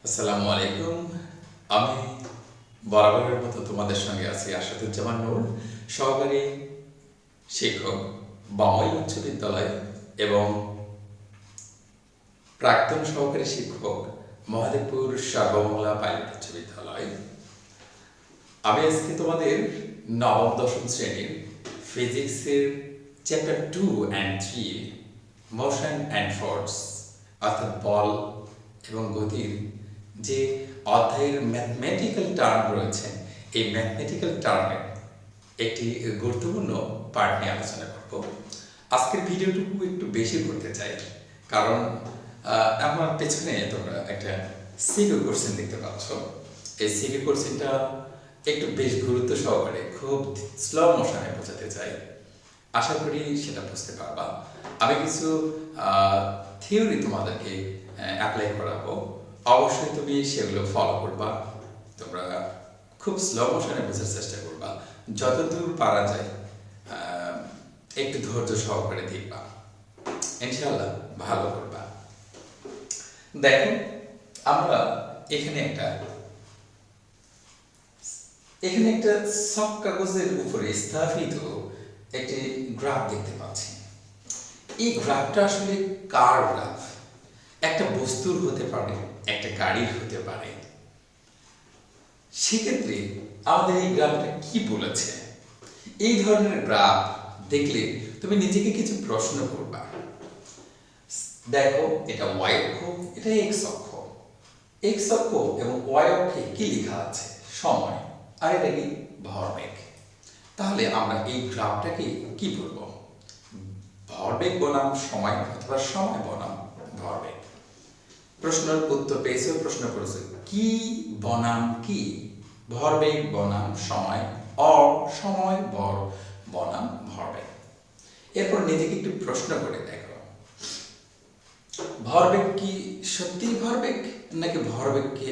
আসসালামু আলাইকুম। আমি বরাবরের মতো তোমাদের সঙ্গে আছি আসাদুজ্জামান নূর, সহকারী শিক্ষক, বামই উচ্চ বিদ্যালয় এবং প্রাক্তন সহকারী শিক্ষক, মহাদেবপুর সর্ববাংলা পাইলট উচ্চ বিদ্যালয়। আমি আজকে তোমাদের নবম দশম শ্রেণীর ফিজিক্সের chapter 2 and 3 motion and force অর্থাৎ বল এবং গতির যে অধ্যায়ের ম্যাথমেটিক্যাল টার্ম রয়েছে, এই ম্যাথমেটিক্যাল টার্মের একটি গুরুত্বপূর্ণ পার্ট নিয়ে আলোচনা করব। আজকের ভিডিওটুকু একটু বেশি করতে চাই, কারণ আমার পেছনে তোমরা একটা সিকিউ কোশ্চেন দেখতে পাচ্ছ। এই সিকিউ কোশ্চেনটা একটু বেশ গুরুত্ব সহকারে খুব স্লো মোশনে বোঝাতে চাই। আশা করি সেটা বুঝতে পারবা। আমি কিছু থিওরি তোমাদেরকে অ্যাপ্লাই করাবো, অবশ্যই তুমি সেগুলো ফলো করবা। তোমরা খুব স্লো মোশনে বোঝার চেষ্টা করবা, যতদূর পারা যায় একটু ধৈর্য সহকারে দেখবা, ইনশাআল্লাহ ভালো করবা। দেখো, আমরা এখানে একটা সফট কাগজের উপরে স্থাপিত একটি গ্রাফ দেখতে পাচ্ছি। এই গ্রাফটা আসলে কার গ্রাফ? একটা বস্তুর হতে পারে, একটা গাড়ির হতে পারে। সেক্ষেত্রে আমাদের এই গ্রাফটা কি বলেছে? এই ধরনের গ্রাফ দেখলে তুমি নিজেকে কিছু প্রশ্ন করবা। দেখো, এটা ওয়াই অক্ষ, এটা এক্স অক্ষ। এক্স অক্ষ এবং ওয়াই অক্ষে কি লেখা আছে? সময়। আর এটা কি? ভরবেগ। তাহলে আমরা এই গ্রাফটাকে কি বলবো? ভরবেগ বনাম সময় অথবা সময় বনাম ভরবেগ। প্রশ্নের উত্তর পেয়েছে, প্রশ্ন করেছে কি বনাম কি? ভরবেগ বনাম সময়, সময় বনাম ভরবেগ। এরপর নিজেকে একটু প্রশ্ন করে দেখো, ভরবেগ কি সত্যিই ভরবেগ, নাকি ভরবেগকে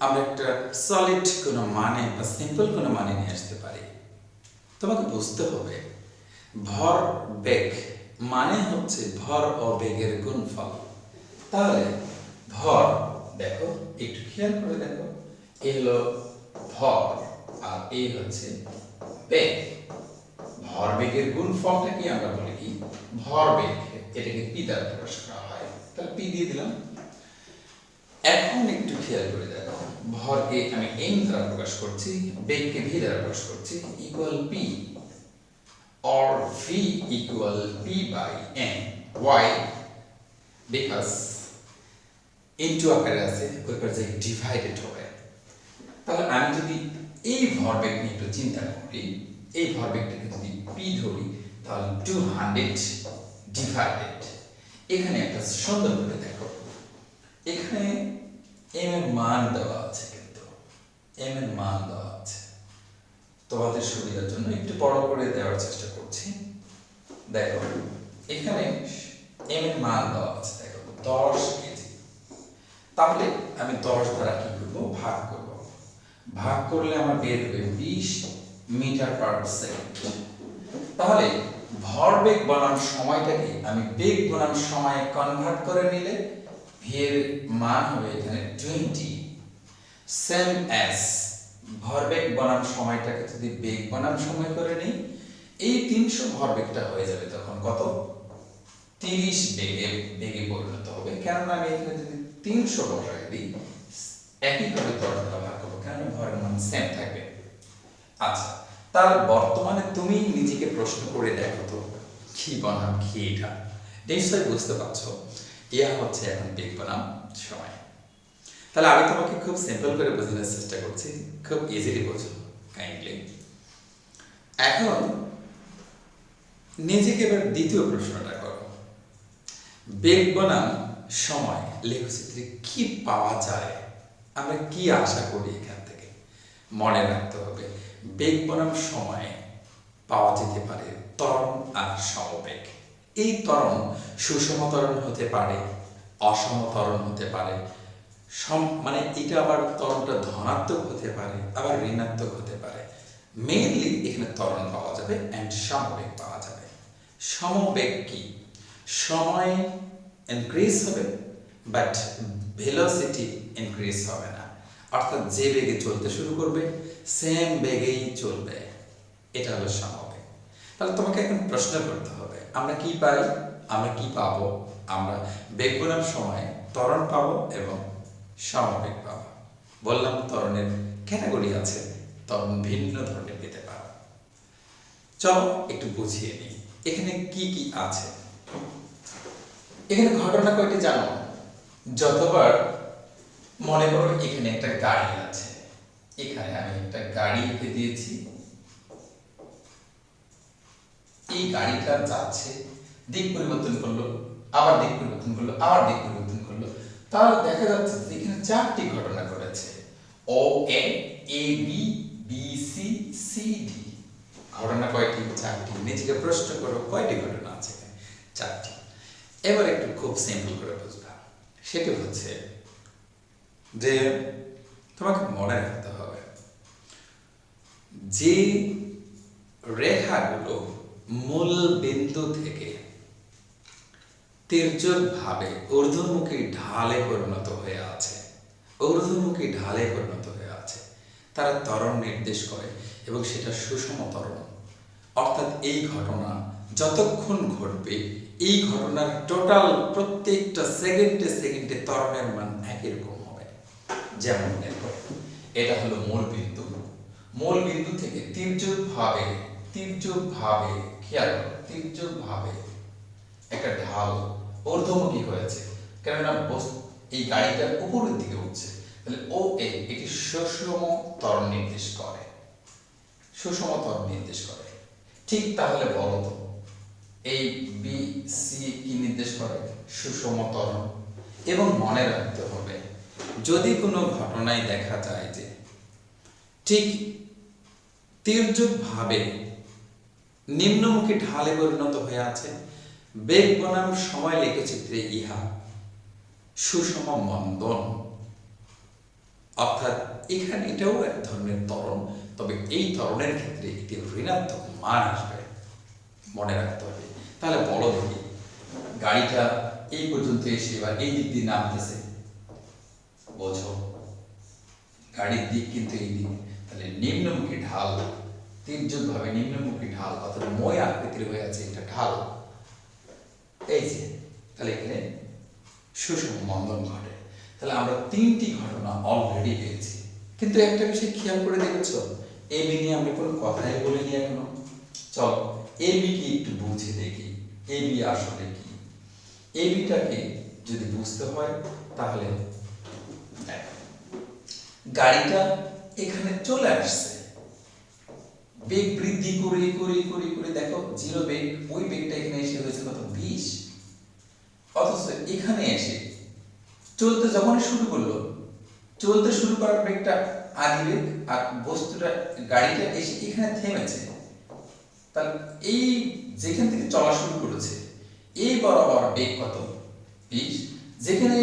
আমরা একটা সলিড কোনো মানে বা সিম্পল কোনো মানে নিয়ে আসতে পারি? তোমাকে বুঝতে হবে ভরবেগ মানে হচ্ছে ভর ও বেগের গুণফল। তাহলে ভর, দেখো একটু খেয়াল করে দেখো, এ হলো ভর আর এই হচ্ছে বেগ। ভরবেগের গুণফলটাকে আমরা বলি কি? ভরবেগ। এটাকে পি দ্বারা প্রকাশ করা হয়, তাহলে পি দিয়ে দিলাম। এখন একটু খেয়াল করে দেখো, ভরকে আমি এম দ্বারা প্রকাশ করছি, বেগকে ভি দ্বারা প্রকাশ করছি, equal P or v equal p by n. Why? Because into আকারে আছে, ওই পাশে ডিভাইডেড হবে। তাহলে আমি যদি এই ভরবেগ নিয়ে একটু চিন্তা করি, এই ভরবেগটাকে যদি p ধরি, তাহলে 200 ডিভাইডেড, এখানে একটা সুন্দর করে দেখো, এখানে m এর মান দেওয়া আছে, কিন্তু m এর মান দেওয়া আছে। তোমাদের সুবিধার জন্য একটু বড় করে দেওয়ার চেষ্টা করছি। দেখো, এখানে m এর মান দেওয়া আছে, দেখো 10 কেজি। তাহলে আমি 10 দ্বারা কি করব? ভাগ করব। ভাগ করলে আমার বের হবে 20 মিটার পার সেকেন্ড। তাহলে ভরবেগ বনাম সময়টাকে আমি বেগ বনাম সময়ে কনভার্ট করে নিলে v এর মান হবে এখানে 20, সেম অ্যাজ ভরবেগ বনাম সময়টাকে যদি বেগ বনাম সময় করে নেই, এই 300 ভরবেগটা হয়ে যাবে তখন কত? 30 বেগে পরিণত হবে। কেননা আমি এখানে যদি 300 বসাই দিই, একইভাবে 10 দ্বারা ভাগ করবো, কেন ভরের মান সেম থাকবে। আচ্ছা, তাহলে বর্তমানে তুমি নিজেকে প্রশ্ন করে দেখো তো, কি বনাম কি? এটা নিশ্চয়ই বুঝতে পারছো, ইয়া হচ্ছে এখন বেগ বনাম সময়। তাহলে আমি তোমাকে খুব সিম্পল করে বোঝানোর চেষ্টা করছি, খুব ইজিলি বোঝো কাইন্ডলি। এখন নিজেকে এবার দ্বিতীয় প্রশ্নটা করো, বেগ বনাম সময় লেখচিত্রে কি পাওয়া যায়, আমরা কি আশা করি এখান থেকে? মনে রাখতে হবে, বেগ বনাম সময়ে পাওয়া যেতে পারে ত্বরণ আর সমবেগ। এই ত্বরণ সুষম ত্বরণ হতে পারে, অসম ত্বরণ হতে পারে, মানে এটা আবার ত্বরণটা ধনাত্মক হতে পারে, আবার ঋণাত্মক হতে পারে। মেইনলি এখানে ত্বরণ পাওয়া যাবে এন্ড সমবেগ পাওয়া যাবে। সমবেগ কি? সময় ইনক্রিজ হবে, বাট ভেলোসিটি ইনক্রিজ হবে না, অর্থাৎ যে বেগে চলতে শুরু করবে সেম বেগেই চলবে। এটা হলো সমবেগ। তাহলে তোমাকে এখন প্রশ্ন করতে হবে, আমরা কি পাই, আমরা কি পাবো? আমরা বেগ গুণার সময় ত্বরণ পাবো এবং সমবেগ পাবো। বললাম ত্বরণের ক্যাটাগরি আছে, ত্বরণ ভিন্ন ধরনের পেতে পারো। চলো একটু বুঝিয়ে নিই এখানে কি কি আছে। এখানে ঘটনা কয়টি জানো? যতবার মনে করো এখানে একটা গাড়ি আছে, এখানে আমি একটা গাড়ি এঁকে দিয়েছি, এই গাড়িটা যাচ্ছে, দিক পরিবর্তন করলো, আবার দিক পরিবর্তন করলো, আবার দিক পরিবর্তন করলো, তাহলে দেখা যাচ্ছে যে এখানে চারটি ঘটনা ঘটেছে। O A, A B, B C, C D. ঘটনা কয়টি? চারটি। নিজেকে প্রশ্ন করো কয়টি ঘটনা আছে এখানে? চারটি। এবার একটু খুব সিম্পল করে বুঝবা, সেটি হচ্ছে যে তোমাকে মনে রাখতে হবে যে রেখাগুলো মূল বিন্দু থেকে তির্যকভাবে ঊর্ধ্বমুখী ঢালে পরিণত হয়ে আছে, ঊর্ধ্বমুখী ঢালে পরিণত হয়ে আছে, তারা ত্বরণ নির্দেশ করে এবং সেটা সুষম ত্বরণ। অর্থাৎ এই ঘটনা যতক্ষণ ঘটবে এই ঘটনার টোটাল প্রত্যেকটা সেকেন্ডে সেকেন্ডে ত্বরণের মান একই রকম হবে। যেমন দেখো, এটা হলো মূল বিন্দু, মূল বিন্দু থেকে তির্যকভাবে খেয়াল করো, তির্যকভাবে একটা ঢাল ঊর্ধ্বমুখী হয়েছে, কেননা এই গাড়িটা উপরের দিকে উঠছে, তাহলে ও এটি সুষম ত্বরণ নির্দেশ করে, সুষম ত্বরণ নির্দেশ করে। ঠিক তাহলে বলো তো এই বি সি কি নির্দেশ করে? সুষম ত্বরণ। এবং মনে রাখতে হবে যদি কোনো ঘটনায় দেখা যায় যে ঠিক তির্যকভাবে নিম্নমুখী ঢালে পরিণত হয়ে আছে, বেগ বনাম সময় লেখচিত্রে ইহা সুষম মন্দন, অর্থাৎ এখানে এটাও এক ধরনের ত্বরণ, তবে এই ত্বরণের ক্ষেত্রে একটি ঋণাত্মক মান আসবে, মনে রাখতে হবে। তাহলে বলো দেখি, গাড়িটা এই পর্যন্ত এসে এবার এই দিক দিয়ে নামতেছে, বোঝো গাড়ির দিক কিন্তু এই দিক, তাহলে নিম্নমুখী ঢাল, তির্যকভাবে নিম্নমুখী ঢাল, অর্থাৎ মই আকৃতির হয়ে আছে এটা ঢাল, এই যে, তাহলে এখানে সুষম মন্দন ঘটে। তাহলে আমরা তিনটি ঘটনা অলরেডি পেয়েছি, কিন্তু একটা বিষয় খেয়াল করে দেখেছো, এ বি নিয়ে আমি কোনো কথাই বলিনি এখনো। চলো এ বি কি একটু বুঝে দেখি, এ বি আসলে কি। এ বিটাকে যদি বুঝতে হয় তাহলে গাড়িটা এখানে চলে আসছে, বেগ বৃদ্ধি করে করে করে করে দেখো জিরো বেগ, ওই বেগটা এখানে এসে হয়েছে কত? 20। অথচ এখানে এসে চলতে যখন শুরু করলো, চলতে শুরু করার বেগটা আদি বেগ, আর বস্তুটা গাড়িটা এসে এখানে থেমেছে, তাহলে এই যেখান থেকে চলা শুরু করেছে এই বরাবর বেগ কত? 20। যেখানে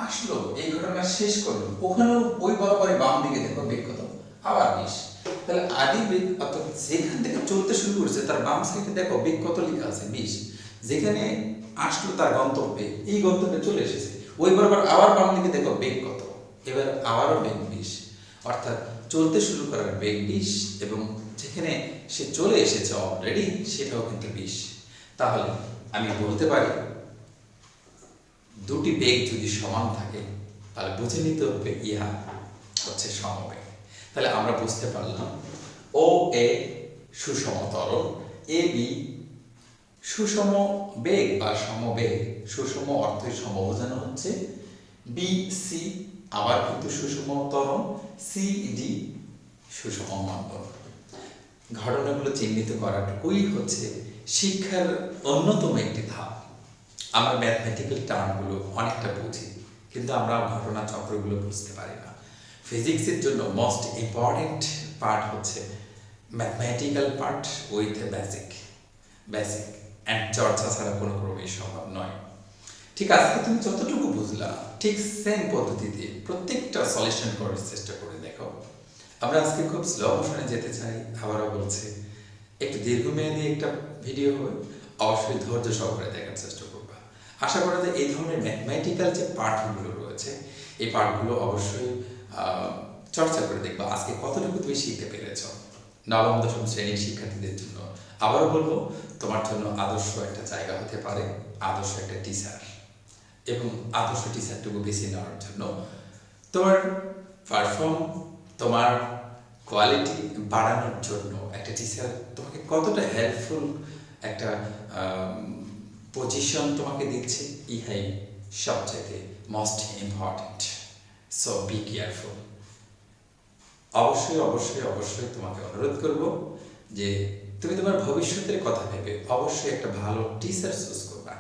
আসলো এই ঘটনা শেষ করলো, ওখানেও ওই বরাবরই বাম দিকে দেখো বেগ কত? আবার 20। তাহলে আদি বেগ অর্থাৎ যেখান থেকে চলতে শুরু করেছে তার বাম সাইডে দেখো বেগ কত লেখা আছে? 20। যেখানে আসলো তার গন্তব্যে, এই গন্তব্যে চলে এসেছে, ওই বরাবর আবার বাম দিকে দেখো বেগ কত? এবার আবারও বেগ 20। অর্থাৎ চলতে শুরু করার বেগ 20 এবং যেখানে সে চলে এসেছে অলরেডি সেটাও কিন্তু 20। তাহলে আমি বলতে পারি দুটি বেগ যদি সমান থাকে তাহলে বুঝে নিতে হবে ইহা হচ্ছে সমবেগ। তাহলে আমরা বুঝতে পারলাম ও এ সুষম ত্বরণ, এ বি সুষম বেগ বা সমবেগ, সুষম অর্থে সম বোঝানো হচ্ছে, বি সি আবার কিন্তু সুষম ত্বরণ, সি ডি সুষম মন্দন। ঘটনাগুলো চিহ্নিত করাটুকুই হচ্ছে শিক্ষার অন্যতম একটি ধাপ। আমরা ম্যাথমেটিক্যাল টার্মগুলো অনেকটা বুঝি, কিন্তু আমরা ঘটনা চক্রগুলো বুঝতে পারি না। ফিজিক্সের জন্য মোস্ট ইম্পর্টেন্ট পার্ট হচ্ছে mathematical part with basic and চর্চা ছাড়া কোনো ক্রমেই সম্ভব নয়। ঠিক আজকে তুমি যতটুকু বুঝলা ঠিক সেম পদ্ধতিতে প্রত্যেকটা সলিউশন করার চেষ্টা করে দেখো। আমরা আজকে খুব স্লো মোশনে যেতে চাই, আবারও বলছি একটু দীর্ঘমেয়াদী একটা ভিডিও হবে, অবশ্যই ধৈর্য সহকারে দেখার চেষ্টা করবা। আশা করা যায় এই ধরনের ম্যাথমেটিক্যাল যে পার্টগুলো রয়েছে এই পার্টগুলো অবশ্যই চর্চা করে দেখবা আজকে কতটুকু তুমি শিখতে পেরেছ। নবম দশম শ্রেণীর শিক্ষার্থীদের জন্য আবারও বলবো, তোমার জন্য আদর্শ একটা জায়গা হতে পারে আদর্শ একটা টিচার, এবং আদর্শ টিচারটুকু বেছে নেওয়ার জন্য তোমার পারফর্ম, তোমার কোয়ালিটি বাড়ানোর জন্য একটা টিচার তোমাকে কতটা হেল্পফুল একটা পজিশন তোমাকে দিচ্ছে, ইহাই সবচেয়ে most important. So be careful. অবশ্যই অবশ্যই অবশ্যই তোমাকে অনুরোধ করব যে তুমি তোমার ভবিষ্যতের কথা ভেবে অবশ্যই একটা ভালো টিচার চুজ করবা।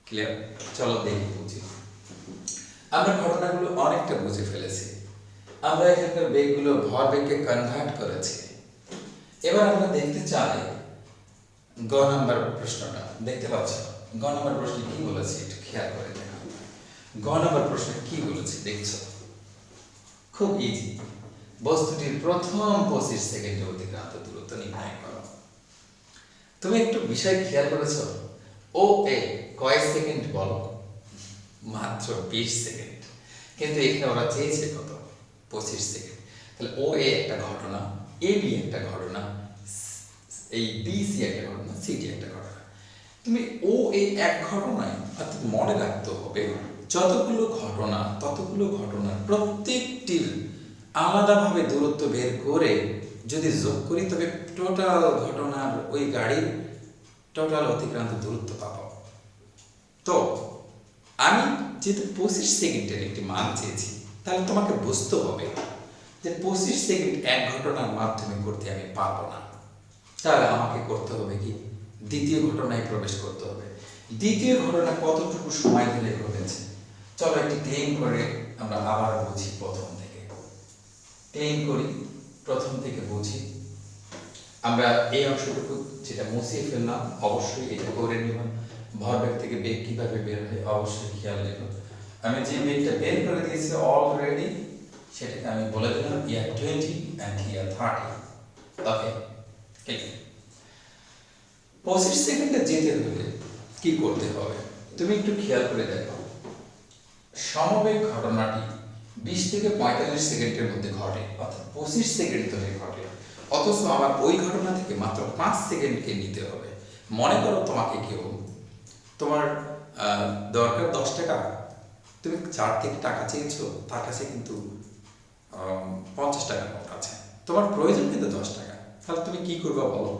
ক্লিয়ার? চলো দেখি বুঝি। আমরা ঘটনাগুলো অনেকটা বুঝে ফেলেছি, আমরা এখানকার বেগগুলো ভর বেগকে কনভার্ট করেছি। এবার আমরা দেখতে চাই গ নাম্বার প্রশ্নটা। দেখতে পাচ্ছ গ নাম্বার প্রশ্নে কি বলেছে, একটু খেয়াল করে দেখো। গ নাম্বার প্রশ্নে কি বলেছে দেখছো? খুব ইজি। বস্তুটির প্রথম 25 সেকেন্ডে অতিক্রান্ত দূরত্ব নির্ণয় করো। তুমি একটু বিষয় খেয়াল করেছো? ও এ কয় সেকেন্ড বলো? মাত্র 20 সেকেন্ড, কিন্তু এখানে ওরা চেয়েছে কত? 25 সেকেন্ড। তাহলে ও এ একটা ঘটনা, এ বি একটা ঘটনা, এই বি সি একটা ঘটনা, সি ডি একটা ঘটনা। তুমি ও এ এক ঘটনায়, অর্থাৎ মনে রাখতে হবে যতগুলো ঘটনা ততগুলো ঘটনার প্রত্যেকটির আলাদাভাবে দূরত্ব বের করে যদি যোগ করি তবে টোটাল ঘটনার ওই গাড়ির টোটাল অতিক্রান্ত দূরত্ব পাবো। তো আমি যেহেতু 25 সেকেন্ডের একটি মান চেয়েছি, তাহলে তোমাকে বুঝতে হবে যে 25 সেকেন্ড এক ঘটনার মাধ্যমে করতে আমি পারবো না। তাহলে আমাকে করতে হবে কি, দ্বিতীয় ঘটনায় প্রবেশ করতে হবে। দ্বিতীয় ঘটনা কতটুকু সময় ধরে ঘটেছে, চলো একটি ক্লেম করে আমরা আবার বুঝি প্রথম থেকে। ক্লেম করি, প্রথম থেকে বুঝি। আমরা এই অংশটুকু যেটা মুছিয়ে ফেললাম অবশ্যই এটা করে নিব। ভরবেগ থেকে বেগ কিভাবে বের হয় অবশ্যই খেয়াল রেখো। আমি যে বেগটা বের করে দিয়েছি অলরেডি, সেটাকে আমি বলে দিলাম ইয়ার 20 and here 30। ওকে, ঠিক। 25 সেকেন্ডে যেতে হলে কি করতে হবে তুমি একটু খেয়াল করে দেখো। সমবেগ ঘটনাটি 20 থেকে 45 সেকেন্ডের মধ্যে ঘটে, অর্থাৎ 25 সেকেন্ড ধরে ঘটে, অথচ আমার ওই ঘটনা থেকে মাত্র 5 সেকেন্ডকে নিতে হবে। মনে করো তোমাকে কেউ, তোমার দরকার 10 টাকা, তুমি যার থেকে টাকা চেয়েছো তার কাছে কিন্তু 50 টাকা নোট আছে, তোমার প্রয়োজন কিন্তু 10 টাকা। তাহলে তুমি কি করবে বলো?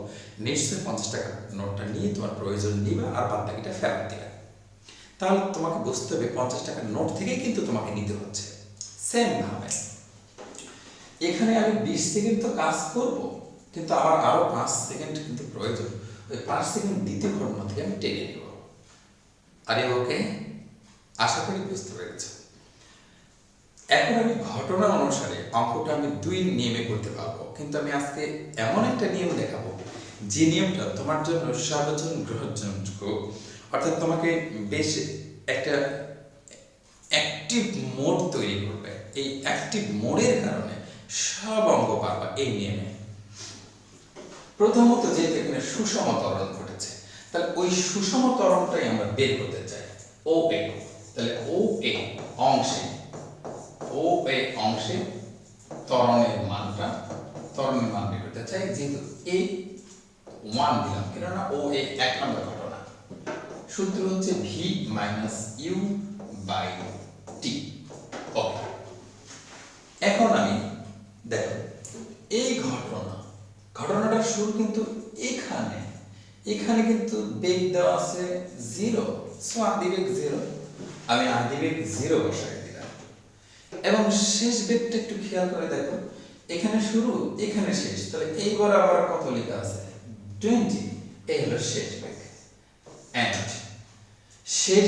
নিশ্চয়ই 50 টাকার নোটটা নিয়ে তোমার প্রয়োজন নিবা আর বাদ বাকিটা ফেরত দিবে। তাহলে তোমাকে বুঝতে হবে 50 টাকার নোট থেকেই কিন্তু তোমাকে নিতে হচ্ছে। সেম ভাবে এখানে আমি 20 সেকেন্ড তো কাজ করব, কিন্তু আমার আরো 5 সেকেন্ড কিন্তু প্রয়োজন। ওই 5 সেকেন্ড দ্বিতীয় ঘটনা থেকে আমি টেনে নেব। আরে ওকে, আশা করি বুঝতে পেরেছো। এখন আমি ঘটনা অনুসারে অঙ্কটা আমি 2 নিয়মে করতে পারবো, কিন্তু আমি আজকে এমন একটা নিয়ম দেখাবো যে নিয়মটা তোমার জন্য সর্বোচ্চ গ্রহণযোগ্য, অর্থাৎ তোমাকে বেশ একটা অ্যাক্টিভ মোড তৈরি করবে। এই অ্যাক্টিভ মোডের কারণে সব অঙ্ক পারবা এই নিয়মে। প্রথমত যেহেতু এখানে সুষম ত্বরণ ঘটেছে, তাহলে ওই সুষম ত্বরণটাই আমরা বের করতে চাই। ও এ, তাহলে ও এ অংশে, ও এ অংশে ত্বরণের মান বের করতে চাই। যেহেতু এ 1 দিলাম, কেননা ও এ 1 নম্বর ঘটনা। সূত্র হচ্ছে v minus you by T. ওকে, এখন আমি দেখো এই ঘটনাটার শুরু কিন্তু এখানে কিন্তু বেগ দেওয়া আছে 0, সো আদিবেগ 0, আমি আদিবেগ 0 বসাই দিলাম। এবং শেষ বেগটা একটু খেয়াল করে দেখো, এখানে শুরু এখানে শেষ, তাহলে এইবার আবার কত লেখা আছে? 20। এই হলো শেষ বেগ। এন্ড শেষ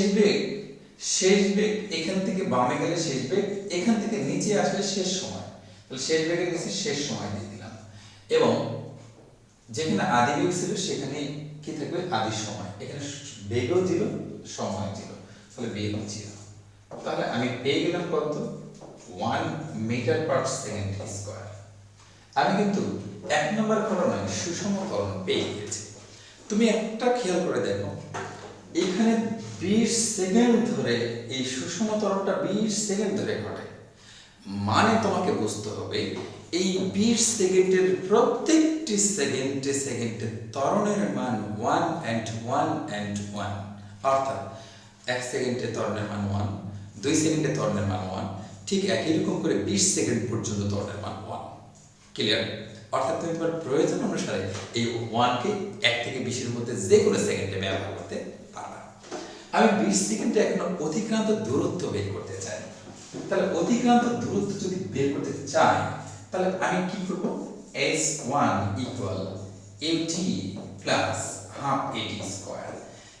বেগ এখান থেকে বামে গেলে শেষ বেগ, এখান থেকে নিচে আসলে শেষ সময়, তাহলে শেষ বেগের নিচে শেষ সময় দিয়ে দিলাম। এবং যেখানে আদি বেগ ছিল সেখানে কি থাকবে? আদি সময়। এখানে বেগও ছিল, সময় ছিল, তাহলে বেগ ছিল। তাহলে আমি পেয়ে গেলাম কত? 1 মিটার পার সেকেন্ড স্কয়ার। আমি কিন্তু 1 নম্বর ঘটনায় সুষম ত্বরণ পেয়ে গেছি। তুমি একটা খেয়াল করে দেখো, এখানে 20 সেকেন্ড ধরে এই সুষম ত্বরণটা 20 সেকেন্ড ধরে ঘটে, মানে তোমাকে বুঝতে হবে এই 20 সেকেন্ডের প্রত্যেকটি সেকেন্ডে সেকেন্ডে ত্বরণের মান 1 and 1 and 1, অর্থাৎ 1 সেকেন্ডে ত্বরণের মান 1, 2 সেকেন্ডে ত্বরণের মান 1, ঠিক একই রকম করে 20 সেকেন্ড পর্যন্ত ত্বরণের মান 1। ক্লিয়ার? অর্থাৎ তুমি তোমার প্রয়োজন অনুসারে এই 1 কে 1 থেকে 20 এর মধ্যে যে কোনো সেকেন্ডে ব্যবহার করতে পারবা। আমি 20 সেকেন্ডে এখন অতিক্রান্ত দূরত্ব বের করতে চাই। তাহলে অতিক্রান্ত দূরত্ব যদি বের করতে চাই তাহলে আমি কি করব? s1 equal at plus half at square।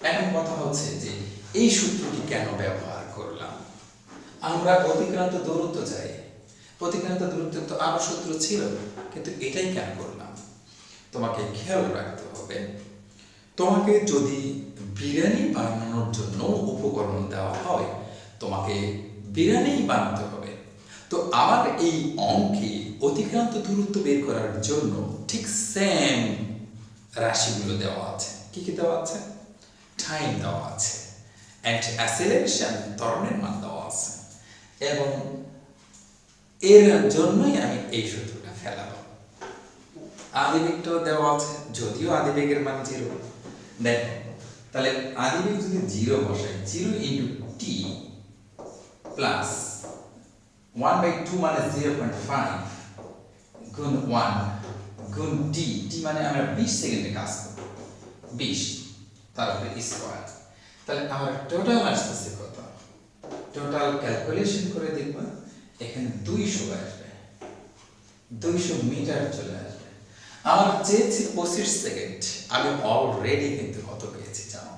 এখন কথা হচ্ছে যে এই সূত্রটি কেন ব্যবহার করলাম? আমরা অতিক্রান্ত দূরত্ব চাই, অতিক্রান্ত দূরত্ব তো আরো সূত্র ছিল, কিন্তু এটাই কেন করলাম? তোমাকে খেয়াল রাখতে হবে, তোমাকে যদি বিরিয়ানি বানানোর জন্য উপকরণ দেওয়া হয়, তোমাকে বিরিয়ানি বানাতে হবে। তো আমার এই অঙ্কে অতিক্রান্ত দূরত্ব বের করার জন্য ঠিক সেম রাশিগুলো দেওয়া আছে। কি কি দেওয়া আছে? টাইম দেওয়া আছে, এন্ড অ্যাসেলারেশন ত্বরণের মান দেওয়া আছে, এবং এর জন্যই আমি এই সূত্রটা ফেলাবো। আদিবেগটাও দেওয়া আছে, যদিও আদিবেগের মান 0। দেখো তাহলে আদিবেগ যদি 0 বসাই, 0 ইন্টু টি প্লাস 1/2 মানে 0.5 গুণ 1 গুণ টি, টি মানে আমরা 20 সেকেন্ডে কাজ করব, 20 তারপরে স্কয়ার। তাহলে আমার টোটাল আসছে কত? টোটাল ক্যালকুলেশন করে দেখব, এখানে 200 আসবে, 200 মিটার চলে আসবে। আমার চেয়েছি 25 সেকেন্ড, আমি অলরেডি কিন্তু কত পেয়েছি জানো?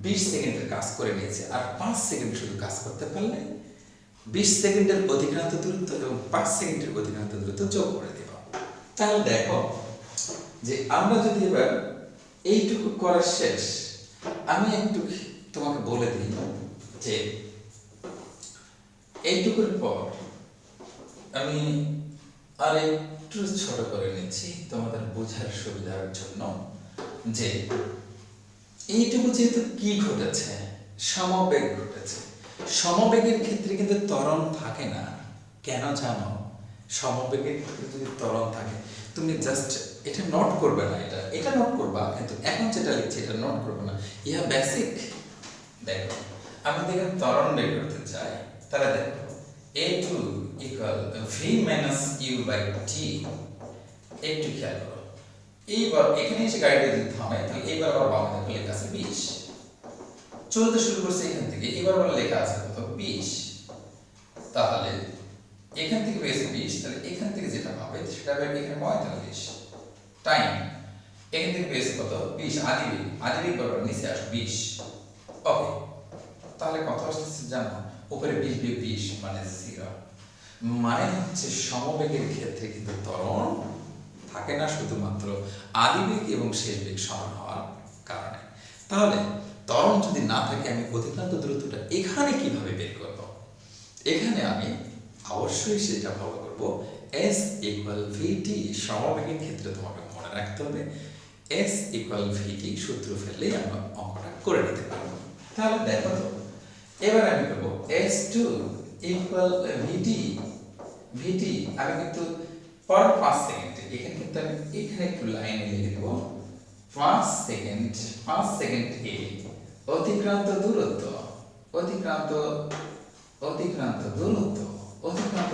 20 সেকেন্ডের কাজ করে নিয়েছি, আর 5 সেকেন্ড শুধু কাজ করতে পারলে 20 সেকেন্ডের অতিক্রান্ত দূরত্ব এবং 5 সেকেন্ডের অতিক্রান্ত দূরত্ব যোগ করে দেব। তাহলে দেখো যে আমরা যদি এবার এইটুকু করা শেষ, আমি একটু তোমাকে বলে দিই যে এইটুকুর পর আমি আর একটু ছোট করে নিচ্ছি তোমাদের বোঝার সুবিধার জন্য, যে এইটুকু যেহেতু কি ঘটেছে? সমবেগ ঘটেছে। সমবেগের ক্ষেত্রে কিন্তু ত্বরণ থাকে না, কেন জানো? সমবেগের ক্ষেত্রে যদি ত্বরণ থাকে, তুমি জাস্ট এটা নোট করবে না, এটা নোট করবা, কিন্তু এখন যেটা লিখছি এটা নোট করবে না, ইহা বেসিক। দেখো আমি দেখেন ত্বরণ বের করতে চাই, তাহলে দেখো a2 equal v minus u by t। একটু খেয়াল করো, এইবার এখানে এসে গাড়িটা যদি থামে, তাহলে এইবার আবার বাম দিকে লেখা আছে 20, চলতে শুরু করছে এখান থেকে, এবার আবার লেখা আছে কত? 20। তাহলে এখান থেকে পেয়েছে 20, তাহলে এখান থেকে যেটা পাবে সেটা হবে এখানে 45 টাইম, এখান থেকে পেয়েছে কত? 20। আদিবেগ বরাবর নিচে আসবে 20। ওকে, তাহলে কত আসছে জানো? উপরে 20 বিয়োগ 20 মানে 0। মানে হচ্ছে সমবেগের ক্ষেত্রে কিন্তু ত্বরণ থাকে না, শুধুমাত্র আদিবেগ এবং শেষ বেগ সমান হওয়ার কারণে। তাহলে ত্বরণ যদি না থাকে, আমি অতিক্রান্ত দূরত্বটা এখানে কিভাবে বের করব? এখানে আমি অবশ্যই সেটা ফলো করব, s equal vt। সমবেগের ক্ষেত্রে তোমাকে মনে রাখতে হবে s equal vt, সূত্র ফেললেই আমরা অঙ্কটা করে নিতে পারবো। তাহলে দেখো তো, এবার আমি করব s2 equal vt। আমি কিন্তু পর 5 সেকেন্ডে, এখানে কিন্তু আমি এখানে একটু লাইন লিখে দেব, 5 সেকেন্ড এ অতিক্রান্ত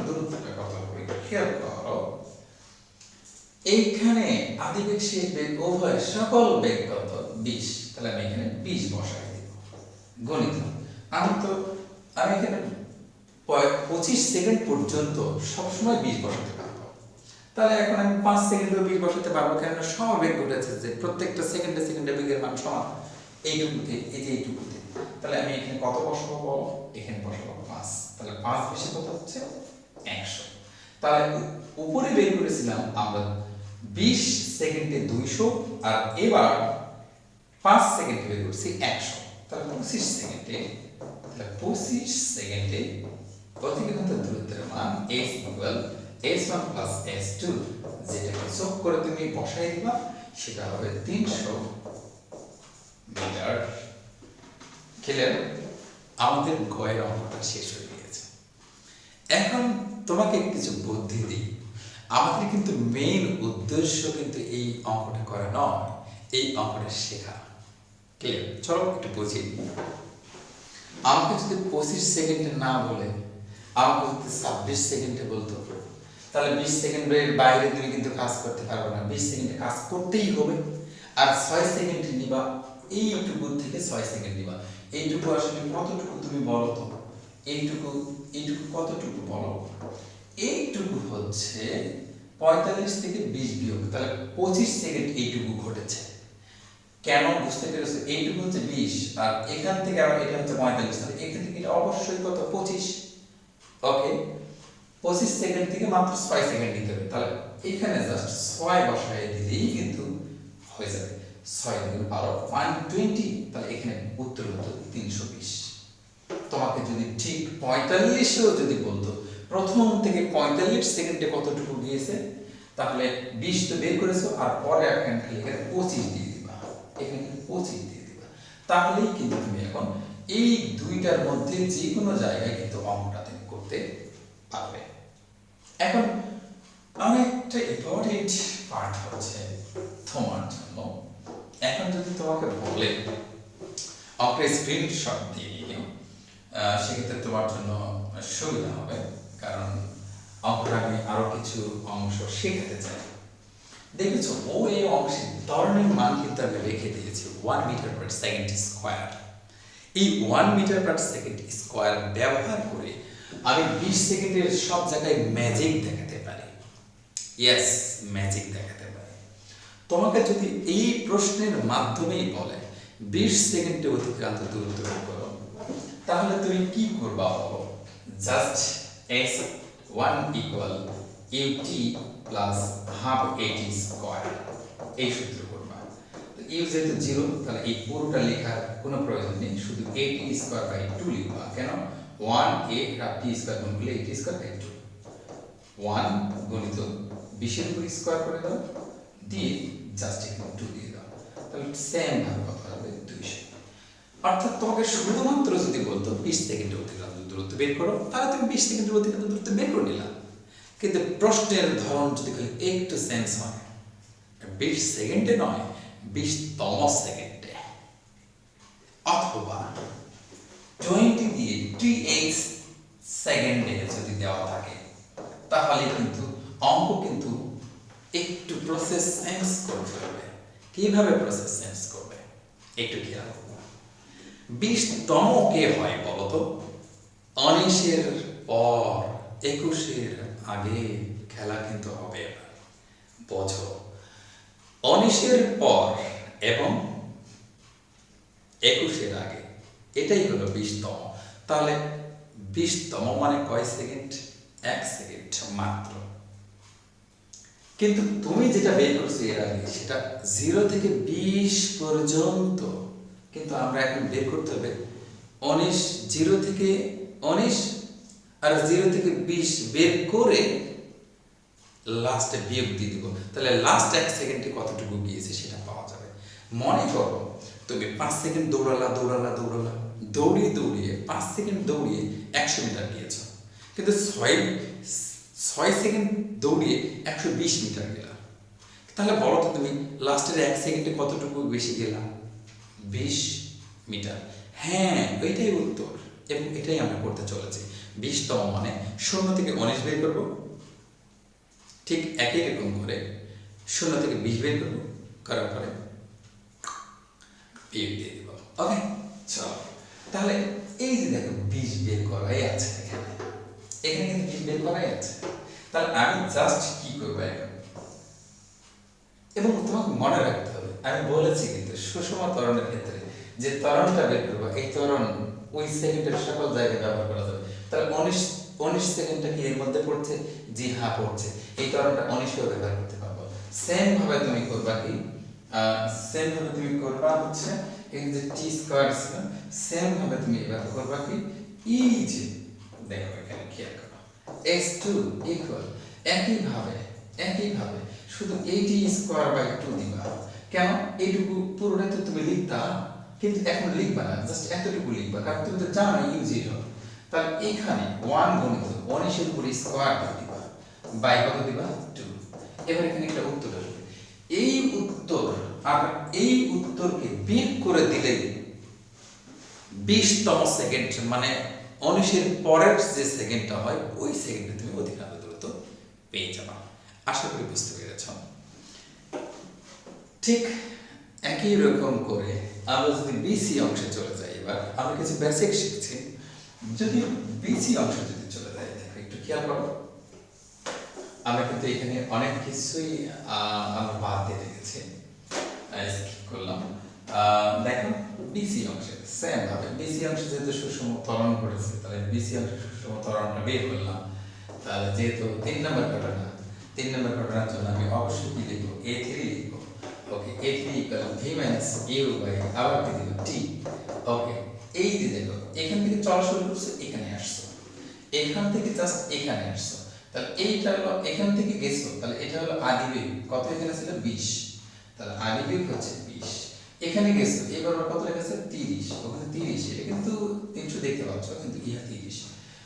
দূরত্বটা কত হবে খেয়াল করো। এইখানে আদিবেগ শেষ বেগ উভয় সকল বেগ কত? 20। তাহলে আমি এখানে 20 বসাই দেব গণিত। আমি এখানে 25 সেকেন্ড পর্যন্ত সবসময় 20 বসাতে পারবো। তাহলে এখন আমি 5 সেকেন্ডেও 20 বসাতে পারবো, কেন? সমবেগ ঘটেছে যে প্রত্যেকটা সেকেন্ডে বেগের মান সমান, এইটুকুতে, এই যে এইটুকুতে। তাহলে আমি এখানে কত বসাবো বলো? এখানে বসাবো 5। তাহলে 5 বেশি কত হচ্ছে? 100। তাহলে উপরে বের করেছিলাম আমরা 20 সেকেন্ডে 200, আর এবার 5 সেকেন্ডে বের করছি 100। তাহলে 25 সেকেন্ডে, তাহলে 25 সেকেন্ডে অতিক্রান্ত দূরত্বের মান s equal s1 plus s2, যেটাকে যোগ করে তুমি বসাই দিবা, সেটা হবে 300 মিটার ক্লিয়ার? আমাদের গয়ের অঙ্কটা শেষ হয়ে গিয়েছে। এখন তোমাকে কিছু বুদ্ধি দিই। আমাদের কিন্তু মেইন উদ্দেশ্য কিন্তু এই অঙ্কটা করা নয়, এই অঙ্কটা শেখা। ক্লিয়ার? চলো একটু বুঝিয়ে দিই। আমাকে যদি 25 সেকেন্ডে না বলে আমাকে যদি 26 সেকেন্ডে বলতো, তাহলে 20 সেকেন্ডের বাইরে তুমি কিন্তু কাজ করতে পারবে না, 20 সেকেন্ডে কাজ করতেই হবে। আর 6 সেকেন্ড নিবা, এইটুকু থেকে 6 সেকেন্ড নিবা। এইটুকু আসলে কতটুকু তুমি বলো তো? এইটুকু কতটুকু বলো? এইটুকু হচ্ছে 45 থেকে 20 বিয়োগ, তাহলে 25 সেকেন্ড এইটুকু ঘটেছে। কেন বুঝতে পেরেছো? এইটুকু হচ্ছে 20 আর এখান থেকে আবার এটা হচ্ছে 45, তাহলে এখান থেকে এটা অবশ্যই কত? 25। ওকে, 25 সেকেন্ড থেকে মাত্র 6 সেকেন্ড নিতে হবে, তাহলে এখানে জাস্ট 6 বসায় দিলেই কিন্তু হয়ে যাবে। 6 গুণ 12 120, তাহলে এখানে উত্তর হতো 320। তোমাকে যদি ঠিক 45এও যদি বলতো প্রথম থেকে 45 সেকেন্ডে কতটুকু গিয়েছে, তাহলে 20 তো বের করেছো আর পরে এখানে খালি এখানে 25 দিয়ে দিবা, এখানে 25 দিয়ে দিবা, তাহলেই কিন্তু তুমি এখন এই দুইটার মধ্যে যে কোনো জায়গায় কিন্তু অঙ্কটা তুমি করতে পারবে। এখন অনেকটা ইম্পর্টেন্ট পার্ট হচ্ছে তোমার জন্য। এখন যদি তোমাকে বলে অঙ্কের স্ক্রিনশট দিয়ে নিও, সেক্ষেত্রে তোমার জন্য সুবিধা হবে, কারণ অঙ্কটা আমি আরো কিছু অংশ শেখাতে চাই। দেখেছো, ও এই অংশে ত্বরণের মান কিন্তু আমি রেখে দিয়েছি 1 মিটার পার সেকেন্ড স্কোয়ার। এই 1 মিটার পার সেকেন্ড স্কোয়ার ব্যবহার করে আমি 20 সেকেন্ডের সব জায়গায় ম্যাজিক দেখাতে পারি। ইয়েস, ম্যাজিক দেখাতে পারি। তোমাকে যদি এই প্রশ্নের মাধ্যমেই বলে 20 সেকেন্ডে অতিক্রান্ত দূরত্ব বের করো, তাহলে তুমি কি করবা বলো? Just s1 equal ut plus half at square, এই সূত্র করবা। তো u যেহেতু 0, তাহলে এই পুরোটা লেখার কোনো প্রয়োজন নেই, শুধু at স্কয়ার বাই 2 লিখবা। কেন? 1a আর t স্কয়ার গুণ করলে at স্কয়ার বাই 2, 1 গুণিত 20 এর উপর স্কয়ার করে দাও, দিয়ে জাস্ট এখানে 2 দিয়ে দাও, তাহলে সেম ভাবে কত হবে? 200। অর্থাৎ তোমাকে শুধুমাত্র যদি বলতো 20 সেকেন্ডে অতিক্রান্ত দূরত্ব বের করো, তাহলে তুমি 20 সেকেন্ডের অতিক্রান্ত দূরত্ব বের করে নিলা। কিন্তু প্রশ্নের ধরন যদি একটু সেন্স হয়, 20 সেকেন্ডে নয়, 20তম সেকেন্ডে অথবা 20 দিয়ে 2x সেকেন্ডে যদি দেওয়া থাকে, তাহলে কিন্তু অঙ্ক কিন্তু একটু প্রসেস সেন্স করে ফেলবে। কিভাবে প্রসেস সেন্স করবে একটু খেয়াল করো। 20তম কে হয় বলতো? 19-এর পর 21-এর আগে খেলা কিন্তু হবে। বোঝো, 19-এর পর এবং 21-এর আগে, এটাই হলো 20তম। তাহলে 20তম মানে কয় সেকেন্ড? 1 সেকেন্ড মাত্র। কিন্তু তুমি যেটা বের করছো এর আগে, সেটা 0 থেকে 20 পর্যন্ত, কিন্তু আমরা এখন বের করতে হবে 0 থেকে 19 আর 0 থেকে 20 বের করে লাস্টে বিয়োগ দিয়ে দিব, তাহলে লাস্ট 1 সেকেন্ডে কতটুকু গিয়েছে সেটা পাওয়া যাবে। মনে করো তুমি 5 সেকেন্ড দৌড়ালা, দৌড়িয়ে 5 সেকেন্ড দৌড়িয়ে 100 মিটার গিয়েছো, কিন্তু 6 সেকেন্ড দৌড়িয়ে 120 মিটার গেলা, তাহলে বলো তো তুমি লাস্টের 1 সেকেন্ডে কতটুকু বেশি গেলা? 20 মিটার। হ্যাঁ, ওইটাই উত্তর, এবং এটাই আমরা করতে চলেছি। 20তম মানে 0 থেকে 19 বের করব, ঠিক একই রকম করে 0 থেকে 20 বের করব, করার পরে বিয়োগ দিয়ে দিব। ওকে, চলো তাহলে এই যে দেখো 20 বের করাই আছে, এখানে কিন্তু 20 বের করাই আছে। তাহলে আমি জাস্ট কি করবো এখন, এবং তোমাকে মনে রাখতে হবে, আমি বলেছি কিন্তু সুষম ত্বরণের ক্ষেত্রে যে ত্বরণটা বের করবো, এই ত্বরণ ওই সেকেন্ডের সকল জায়গায় ব্যবহার করা যাবে। তাহলে 19 সেকেন্ডটা কি এর মধ্যে পড়ছে? জি হ্যাঁ পড়ছে। এই ত্বরণটা 19-এও ব্যবহার করতে পারবো। সেম ভাবে তুমি করবা কি? সেম ভাবে তুমি করবা হচ্ছে এই যে টি স্কয়ার ছিল, সেম ভাবে তুমি এবার করবা কি? এই যে দেখো এখানে খেয়াল করো, s2 ইকুয়াল একই ভাবে শুধু 80 স্কয়ার বাই 2 দিবা। কেন? এইটুকু পুরোটাই তো তুমি লিখতা, কিন্তু এখন লিখবা না, জাস্ট এতটুকু লিখবা, কারণ তুমি তো জানো u0। তাহলে এখানে 1 গুণিত 19 এর উপরে স্কয়ার দিবা, বাই কত দিবা 2। এবার এখানে একটা উত্তর আসবে। এই উত্তর আর এই উত্তরকে বিয়োগ করে দিলেই 20তম সেকেন্ড, মানে 19 এর পরের যে সেকেন্ডটা হয় ওই সেকেন্ডে তুমি অধিকাংশ দূরত্ব পেয়ে যাবা। আশা করি বুঝতে পেরেছ। ঠিক একই রকম করে আমরা যদি বিসি অংশে চলে যাই, এবার আমরা কিছু বেসিক শিখছি। যদি বিসি অংশে যদি চলে যাই, দেখো একটু খেয়াল করো, আমরা কিন্তু এখানে অনেক কিছুই আমরা বাদ দিয়ে রেখেছি, স্কিপ করলাম। দেখো বিসি অংশে সেম ভাবে, বিসি অংশে যেহেতু সুষম ত্বরণ ঘটেছে, তাহলে বিসি অংশে সুষম ত্বরণটা বের করলাম। তাহলে যেহেতু 3 নম্বর ঘটনার জন্য আমি অবশ্যই কি লিখবো, a3 লিখবো। Okay, a3 equal v minus u by আবার কি দিব t। ওকে, এই যে দেখো এখান থেকে চলা শুরু করছে, এখানে আসছো, এখান থেকে জাস্ট এখানে আসছো, তাহলে এইটা হলো এখান থেকে গেছো, তাহলে এটা হলো আদি বেগ। কত এখানে ছিল 20, তাহলে আদি বেগ হচ্ছে 20। এখানে গেছো, এবার কত লেখা আছে 30, ওখানে 30, এটা কিন্তু 300 দেখতে পাচ্ছ, কিন্তু ইহা 30।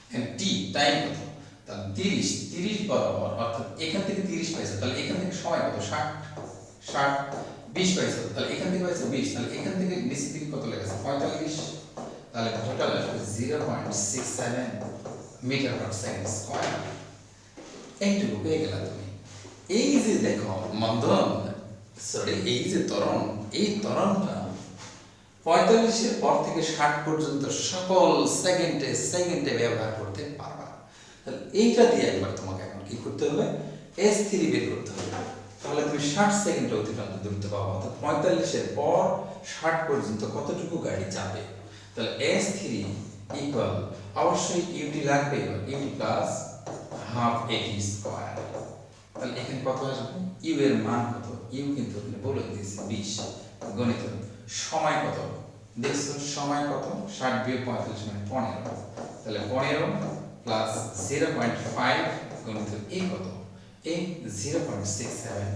এখানে t টাইম কত, তাহলে 30 বরাবর, অর্থাৎ এখান থেকে 30 পাইছো, তাহলে এখান থেকে সময় কত 60 20 পাইছো, তাহলে এখান থেকে পাইছো 20, তাহলে এখান থেকে নিচের দিকে কত লেখা আছে 45, তাহলে টোটাল আসবে 0.67 মিটার পার সেকেন্ড স্কয়ার। এইটুকু পেয়ে গেলা তুমি। এই যে দেখো মন্দন, সরি এই যে ত্বরণ, এই ত্বরণটা 45 এর পর থেকে 60 পর্যন্ত সকল সেকেন্ডে ব্যবহার করতে পারবা। তাহলে এইটা দিয়ে একবার তোমাকে এখন কি করতে হবে, s3 বের করতে হবে। তাহলে তুমি 60 সেকেন্ডে অতিক্রান্ত দূরত্ব পাবো, অর্থাৎ 45 এর পর 60 পর্যন্ত কতটুকু গাড়ি যাবে। তাহলে s3 ইকুয়াল অবশ্যই ut লাগবে, ut plus half at square. তাহলে এখানে কত আসবে, u এর মান কত, u কিন্তু এখানে বলে দিয়েছি 20 গণিত সময় কত দেখছো, সময় কত 60 বিয়োগ 45 মানে 15, তাহলে 15 প্লাস 0.5 গণিত এই কত, এই 0.67,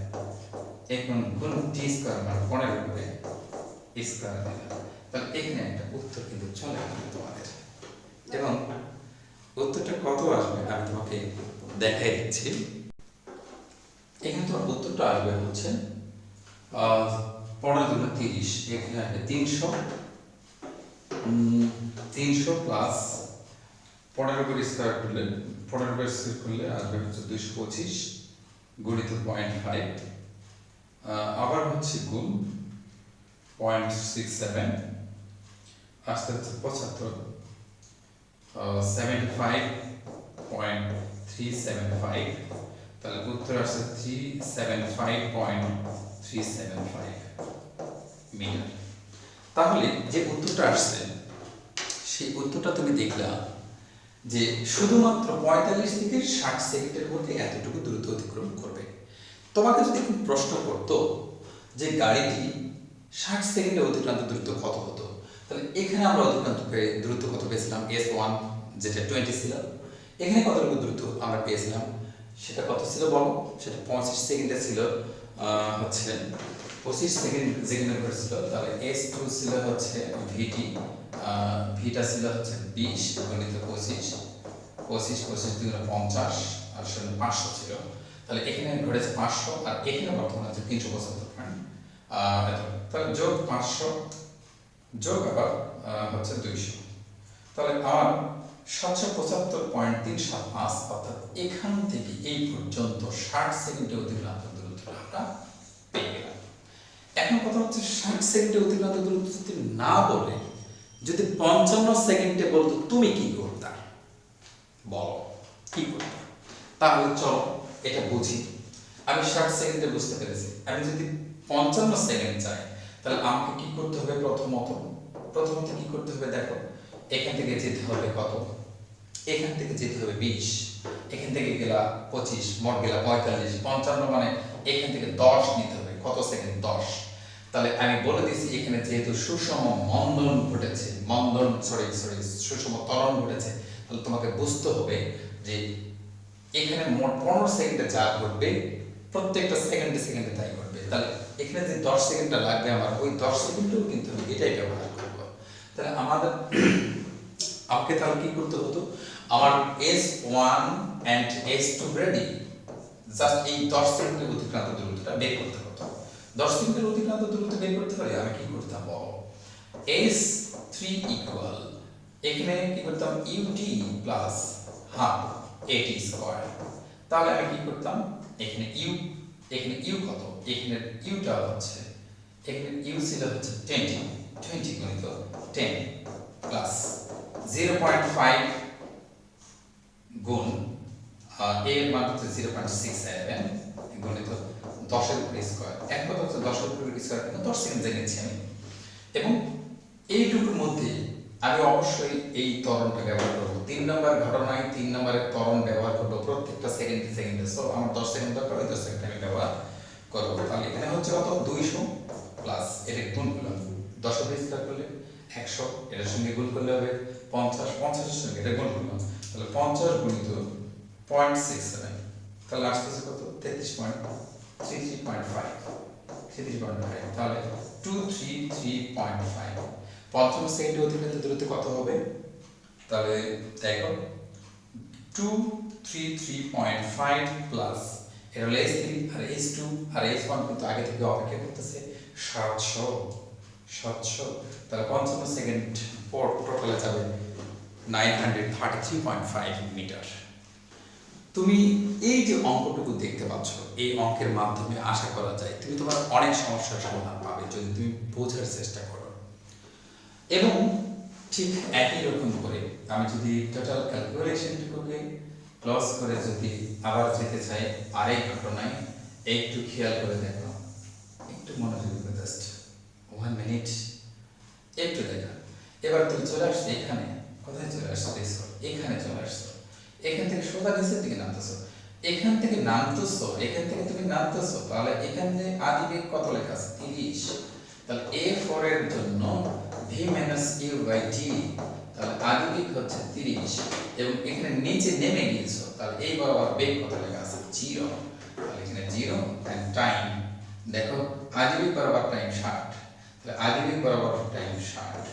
এখন গুণ t স্কয়ার মানে 15 উপরে স্কয়ার দিলাম। তাহলে এখানে একটা উত্তর কিন্তু চলে আসবে তোমাদের, এবং উত্তরটা কত আসবে আমি তোমাকে দেখাই দিচ্ছি। এখানে তোমার উত্তরটা আসবে হচ্ছে 15 দুগুণে 30, এখানে আসবে 300 প্লাস 15 উপর স্কয়ার করলে 15 উপর স্কয়ার করলে আসবে হচ্ছে 225 গুণিত 0.5, আবার হচ্ছে গুণ 0.67 আসতে হচ্ছে 75, 75.375, তাহলে উত্তর আসছে 375.375 মিটার। তাহলে যে উত্তরটা আসছে সেই উত্তরটা তুমি দেখলা যে শুধুমাত্র 45 থেকে 60 সেকেন্ডের মধ্যে এতটুকু দ্রুত অতিক্রম করবে। তোমাকে যদি এখন প্রশ্ন করতো যে গাড়িটি 60 সেকেন্ডে অতিক্রান্ত দ্রুত কত হতো, তাহলে এখানে আমরা অতিক্রান্ত দ্রুত কত পেয়েছিলাম, s1 যেটা 20 ছিল, এখানে কতটুকু দ্রুত আমরা পেয়েছিলাম, সেটা কত ছিল বলো, সেটা 25 সেকেন্ডে ছিল, হচ্ছে 25 সেকেন্ড যেখানে ঘটেছিল। তাহলে s2 ছিল হচ্ছে vt, vটা ছিল হচ্ছে 20 গণিত 25 দুগুণে 50 আর 500 ছিল। তাহলে এখানে ঘটেছে 500, আর এখানে বর্তমানে আছে 375 পয়েন্ট, তাহলে যোগ 500 যোগ আবার হচ্ছে 200, তাহলে আমার 775.375, অর্থাৎ এখান থেকে এই পর্যন্ত 60 সেকেন্ডে অতিক্রান্ত দূরত্বটা আমরা পেয়ে গেলাম। এখন কথা হচ্ছে 60 সেকেন্ডে অতিক্রান্ত দূরত্ব যদি না বলে যদি 55 সেকেন্ডে বলতো, তুমি কি করতা বলো, কি করতা? তাহলে চলো এটা বুঝি। আমি 60 সেকেন্ডে বুঝতে পেরেছি, আমি যদি 55 সেকেন্ড চাই তাহলে আমাকে কি করতে হবে, প্রথমত কি করতে হবে, দেখো এখান থেকে যেতে হবে কত, এখান থেকে যেতে হবে 20, এখান থেকে গেলা 25, মোট গেলা 45, 55 মানে এখান থেকে 10 নিতে হবে, কত সেকেন্ড 10। তাহলে আমি বলে দিয়েছি এখানে যেহেতু সুষম মন্দন ঘটেছে, সুষম ত্বরণ ঘটেছে, তাহলে তোমাকে বুঝতে হবে যে এখানে মোট 15 সেকেন্ডে যা ঘটবে প্রত্যেকটা সেকেন্ডে তাই ঘটবে। তাহলে এখানে যে 10 সেকেন্ডটা লাগবে আমার, ওই 10 সেকেন্ডেও কিন্তু আমি এটাই ব্যবহার করব। তাহলে আমাদের আমাকে তাহলে কি করতে হতো, আমার S1 and S2 ready, just এই 10 সেকেন্ডের অতিক্রান্ত দূরত্বটা বের করতে হতো। 10 সেকেন্ডের অতিক্রান্ত দূরত্ব বের করতে হলে আমি কি করতাম বলো, S3 ইকুয়াল এখানে কি করতাম UT plus half AT square. তাহলে আমি কি করতাম, এখানে U কত, এখানে ইউটা হচ্ছে, এখানে ইউ ছিল হচ্ছে 20 গুণিত 10 প্লাস 0.5 গুণ এর মান হচ্ছে 0.67 গুণিত 10 এর উপর স্কয়ার। এক কথা হচ্ছে 10 এর উপর স্কয়ার, 10 সেকেন্ড জেনেছি আমি। এবং এইটুকুর মধ্যে আমি অবশ্যই এই ত্বরণটা ব্যবহার করব। 3 নম্বর ঘটনায় 3 নম্বরের ত্বরণ ব্যবহার করব প্রত্যেকটা সেকেন্ডে। সো আমার 10 সেকেন্ড দরকার, 10 সেকেন্ড আমি ব্যবহার করব। তাহলে এখানে হচ্ছে কত, 200 প্লাস এটা গুণ করলাম, 10 এর স্কয়ার করলে 100, এটার সঙ্গে গুণ করলে হবে 50, 50 এর সঙ্গে এটা গুণ করলাম, তাহলে 50 গুণিত 0.67, তাহলে আসতেছে কত, 33.5, তাহলে 233.5। প্রথম সেকেন্ডে অতিক্রান্ত দূরত্ব কত হবে, তাহলে দেখো 233.5 প্লাস এর হলো S3 আর S2 আর S1 কিন্তু আগে থেকে অপেক্ষা করতেছে 700, তাহলে 55 সেকেন্ড পর টোটালে যাবে 933.5 মিটার। তুমি এই যে অঙ্কটুকু দেখতে পাচ্ছ, এই অঙ্কের মাধ্যমে আশা করা যায় তুমি তোমার অনেক সমস্যার সমাধান পাবে যদি তুমি বোঝার চেষ্টা করো। এবং ঠিক একই রকম করে আমি যদি টোটাল ক্যালকুলেশনটুকুকে ক্লোজ করে যদি আবার যেতে চাই আরেক ঘটনায়, একটু খেয়াল করে দেখো, একটু মনোযোগ করে জাস্ট 1 মিনিট একটু দেখো। এবার তুমি চলে আসছো এখানে, কোথায় চলে আসছো, এখানে চলে আসছো, এখান থেকে সোজা নিচের দিকে নামতেছো, এখান থেকে তুমি নামতেছো, তাহলে এখানে আদি বেগ কত লেখা আছে 30, তাহলে A4 এর জন্য V - U/T, তাহলে আদি বেগ হচ্ছে 30 এবং এখানে নিচে নেমে গিয়েছো, তাহলে এই বরাবর বেগ কত লেখা আছে 0, তাহলে এখানে 0 এন্ড টাইম দেখো আদি বেগ বরাবর টাইম 60, তাহলে আদি বেগ বরাবর টাইম 60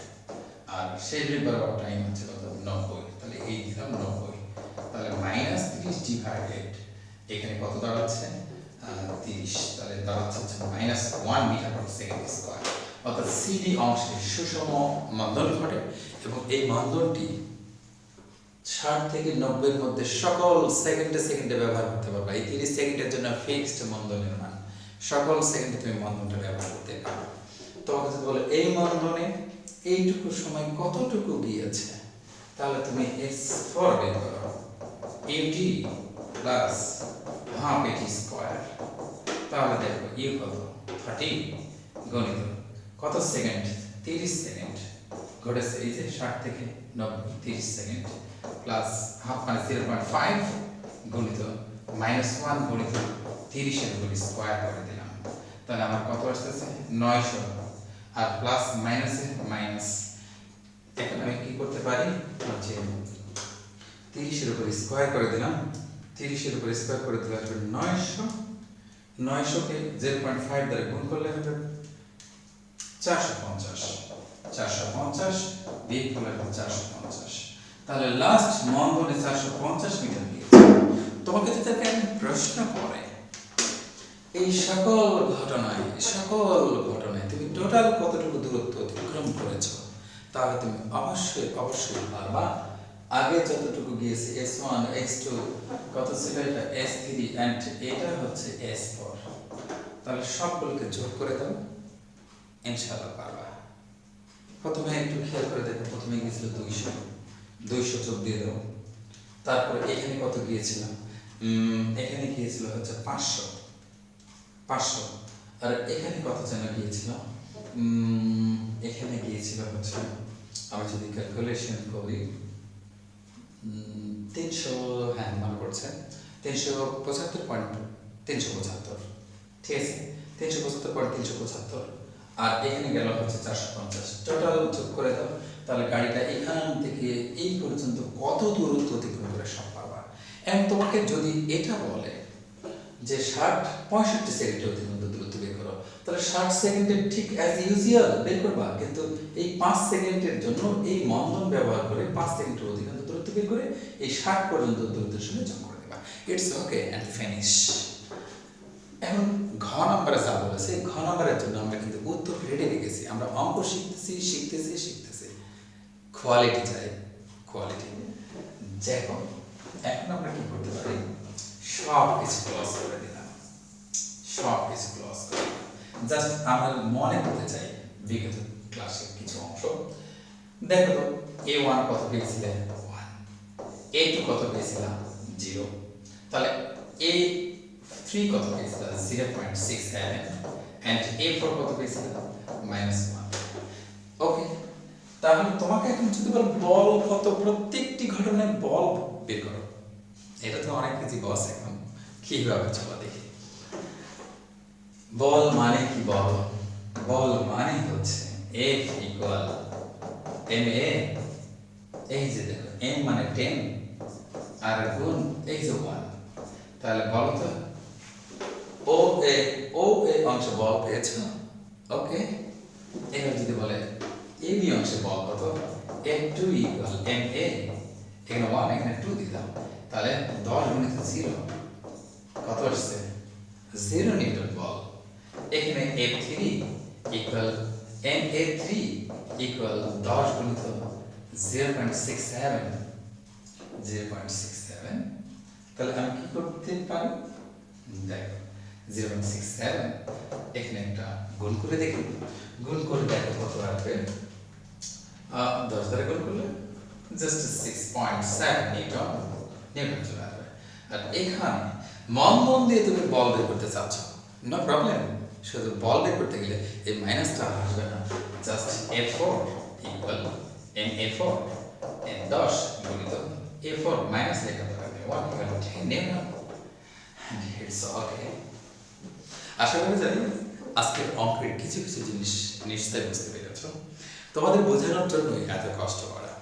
আর শেষ বেগ বরাবর টাইম হচ্ছে কত 90, তাহলে এই দিলাম 90, তাহলে -30 ডিভাইডেড এখানে কত দাঁড়াচ্ছে 30, তাহলে দাঁড়াচ্ছে -1 মিটার পার সেকেন্ড স্কয়ার। অর্থাৎ সিডি অংশে সুষম মন্দন ঘটে এবং এই মন্দনটি 60 থেকে 90 এর মধ্যে সকল সেকেন্ডে ব্যবহার করতে পারবে। এই 30 সেকেন্ডের জন্য ফিক্সড মন্দনের মান, সকল সেকেন্ডে তুমি মন্দনটা ব্যবহার করতে পারো। তোমাকে যদি বলে এই মন্দনে এইটুকু সময় কতটুকু গিয়েছে, তাহলে তুমি S4 বের করো, UT plus half AT square, তাহলে দেখো ইউ কত 30 গণিত কত সেকেন্ড 30 সেকেন্ড ঘটেছে, এই যে 60 থেকে 90 30 সেকেন্ড প্লাস হাফ মানে 0.5 গুণিত -1 গুণিত 30 এর উপর স্কয়ার করে দিলাম, তাহলে আমার কত আসছে 900 আর প্লাস মাইনাসে মাইনাস। এখন আমি কি করতে পারি, হচ্ছে 30 এর উপর স্কয়ার করে দিলাম, 30 এর উপর স্কয়ার করে দিলে আসবে 900 কে 0.5 দ্বারা গুণ করলে হবে 450 বিয়োগ করলে হবে 450, তাহলে লাস্ট মন্দনে 450 মিটার গিয়েছে। তোমাকে যদি আমি প্রশ্ন করে এই সকল ঘটনায় তুমি টোটাল কতটুকু দূরত্ব অতিক্রম করেছো, তাহলে তুমি অবশ্যই পারবা। আগে যতটুকু গিয়েছে S1 S2 কত ছিল, এটা S3 এন্ড এটা হচ্ছে S4, তাহলে সবগুলোকে যোগ করে দাও, ইনশাআল্লাহ পারবা। প্রথমে একটু খেয়াল করে দেখো, প্রথমে গিয়েছিল 200 যোগ দিয়ে দাও, তারপরে এখানে কত গিয়েছিল, এখানে গিয়েছিল হচ্ছে 500 আর এখানে কত যেন গিয়েছিল, এখানে গিয়েছিল হচ্ছে আমি যদি ক্যালকুলেশন করি 300, হ্যাঁ মনে পড়ছে 375.375, ঠিক আছে 375.375 আর এখানে গেল হচ্ছে 450, টোটাল যোগ করে দাও, তাহলে গাড়িটা এখান থেকে এই পর্যন্ত কত দূরত্ব অতিক্রম করে সব পাবা। এবং তোমাকে যদি এটা বলে যে 65 সেকেন্ডে অতিক্রান্ত দূরত্ব বের করো, তাহলে 60 সেকেন্ডে ঠিক অ্যাজ ইউজুয়াল বের করবা, কিন্তু এই 5 সেকেন্ডের জন্য এই মন্দন ব্যবহার করে 5 সেকেন্ডের অধিকাংশ দূরত্ব বের করে এই 60 পর্যন্ত দূরত্বের সঙ্গে যোগ করে দেবা। It's okay and finish. এখন ঘ নম্বরে যা বলেছে, ঘ নম্বরের জন্য আমরা কিন্তু উত্তর রেডি রেখেছি। আমরা অঙ্ক শিখতেছি কোয়ালিটি চাই, কোয়ালিটি। দেখো এখন আমরা কি করতে পারি, সব কিছু ক্লোজ করে দিলাম, সব কিছু ক্লোজ করে দিলাম। জাস্ট আমরা মনে করতে চাই বিগত ক্লাসের কিছু অংশ। দেখো তো a1 কত পেয়েছিলেন 1, a2 কত পেয়েছিলাম 0, তাহলে a3 কত পেয়েছিলাম 0.67 and a4 কত পেয়েছিলাম -1। ওকে, তাহলে তোমাকে এখন যদি বল বল কত, প্রত্যেকটি ঘটনায় বল বের করো, এটা তো অনেক কিছু বস। এখন কিভাবে চলা দেখি। বল মানে কি বল? বল মানে হচ্ছে F ইকুয়াল ma, এই যে দেখো m মানে 10 আর গুণ এই যে 1, তাহলে বলো তো ও এ অংশ বল পেয়েছো। ওকে, এবার যদি বলে এ বি অংশে বল কত, F2 ইকুয়াল ma, এখানে 1 এখানে 2 দিলাম, তাহলে 10 গুণিত 0 কত আসছে 0 নিউটন বল। এখানে F3 ইকুয়াল ma3 ইকুয়াল 10 গুণিত 0.67, তাহলে আমি কি করতে পারি, দেখো 0.67 এখানে একটা গুণ করে দেখি, গুণ করে দেখো কত আসবে। 10 দ্বারা গুণ করলে জাস্ট 6.7 নিউটন চলে আসবে। আর এখানে মন দিয়ে তুমি বল বের করতে চাচ্ছ, নো প্রবলেম, শুধু বল বের করতে গেলে এই মাইনাসটা আসবে না, জাস্ট a4 ইকুয়াল ma4 10 গুণিত a4 মাইনাস লেখা থাকবে 1 ইকুয়াল 10 নেব না। It's okay. আশা করি জানি আজকের অঙ্কের কিছু কিছু জিনিস নিশ্চয়ই বুঝতে পেরেছ। তোমাদের বোঝানোর জন্যই এত কষ্ট করা।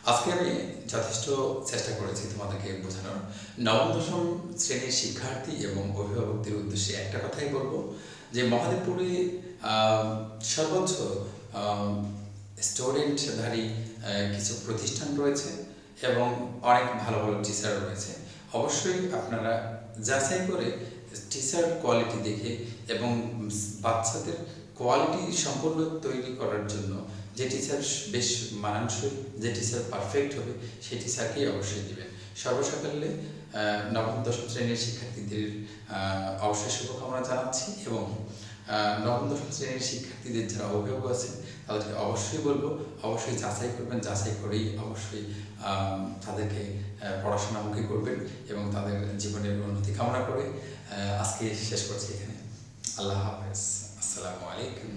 আজকে আমি যথেষ্ট চেষ্টা করেছি তোমাদেরকে বোঝানোর। নবম দশম শ্রেণীর শিক্ষার্থী এবং অভিভাবকদের উদ্দেশ্যে একটা কথাই বলবো যে মহাদেবপুরে সর্বোচ্চ স্টুডেন্টধারী কিছু প্রতিষ্ঠান রয়েছে এবং অনেক ভালো ভালো টিচার রয়েছে। অবশ্যই আপনারা যাচাই করে টিচার কোয়ালিটি দেখে এবং বাচ্চাদের কোয়ালিটি সম্পূর্ণ তৈরি করার জন্য যে টিচার বেশ মানানসই, যে টিচার পারফেক্ট হবে সেই টিচারকেই অবশ্যই দেবেন। সর্বসাকাল্যে নবম দশম শ্রেণীর শিক্ষার্থীদের অবশ্যই শুভকামনা জানাচ্ছি এবং নবম দশম শ্রেণীর শিক্ষার্থীদের যারা অভিভাবক আছেন তাদেরকে অবশ্যই বলবো, অবশ্যই যাচাই করবেন, যাচাই করেই অবশ্যই তাদেরকে পড়াশোনামুখী করবেন এবং তাদের জীবনের উন্নতি কামনা করে আজকে শেষ করছি এখানে। আল্লাহ হাফেজ, আসসালামু আলাইকুম।